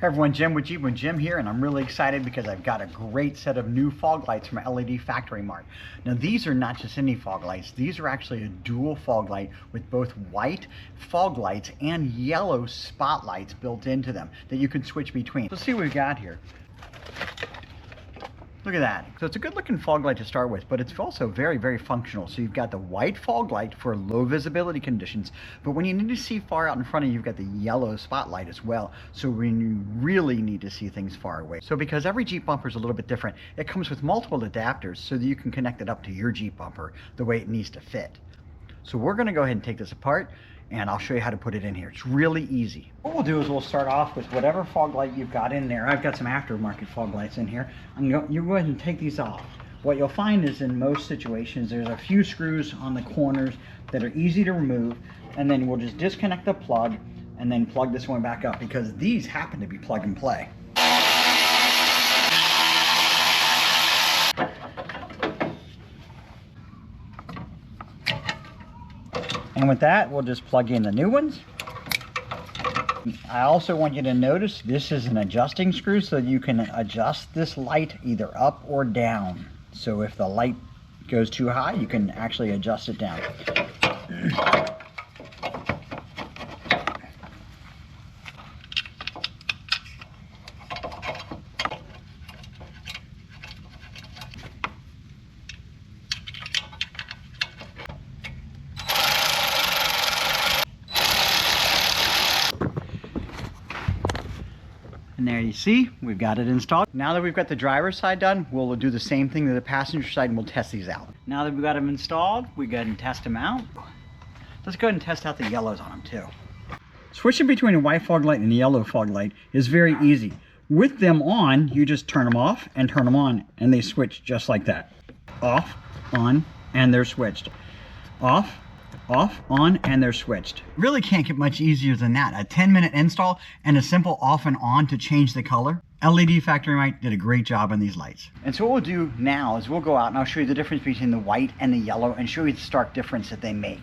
Hey everyone, Jim with Jeep with Jim here, and I'm really excited because I've got a great set of new fog lights from LED Factory Mart. Now these are not just any fog lights, these are actually a dual fog light with both white fog lights and yellow spotlights built into them that you can switch between. Let's see what we've got here. Look at that. So it's a good looking fog light to start with, but it's also very, very functional. So you've got the white fog light for low visibility conditions, but when you need to see far out in front of you, you've got the yellow spotlight as well. So when you really need to see things far away. So because every Jeep bumper is a little bit different, it comes with multiple adapters so that you can connect it up to your Jeep bumper the way it needs to fit. So we're gonna go ahead and take this apart and I'll show you how to put it in here. It's really easy. What we'll do is we'll start off with whatever fog light you've got in there. I've got some aftermarket fog lights in here. You go ahead and take these off. What you'll find is in most situations, there's a few screws on the corners that are easy to remove, and then we'll just disconnect the plug and then plug this one back up because these happen to be plug and play. And with that, we'll just plug in the new ones. I also want you to notice this is an adjusting screw so you can adjust this light either up or down. So if the light goes too high, you can actually adjust it down. And there you see, we've got it installed. Now that we've got the driver's side done, we'll do the same thing to the passenger side and we'll test these out. Now that we've got them installed, we go ahead and test them out. Let's go ahead and test out the yellows on them too. Switching between a white fog light and a yellow fog light is very easy. With them on, you just turn them off and turn them on and they switch just like that. Off, on, and they're switched. Off, off, on, and they're switched. Really can't get much easier than that. A 10-minute install and a simple off and on to change the color. LED Factory Mart did a great job on these lights. And so what we'll do now is we'll go out and I'll show you the difference between the white and the yellow and show you the stark difference that they make.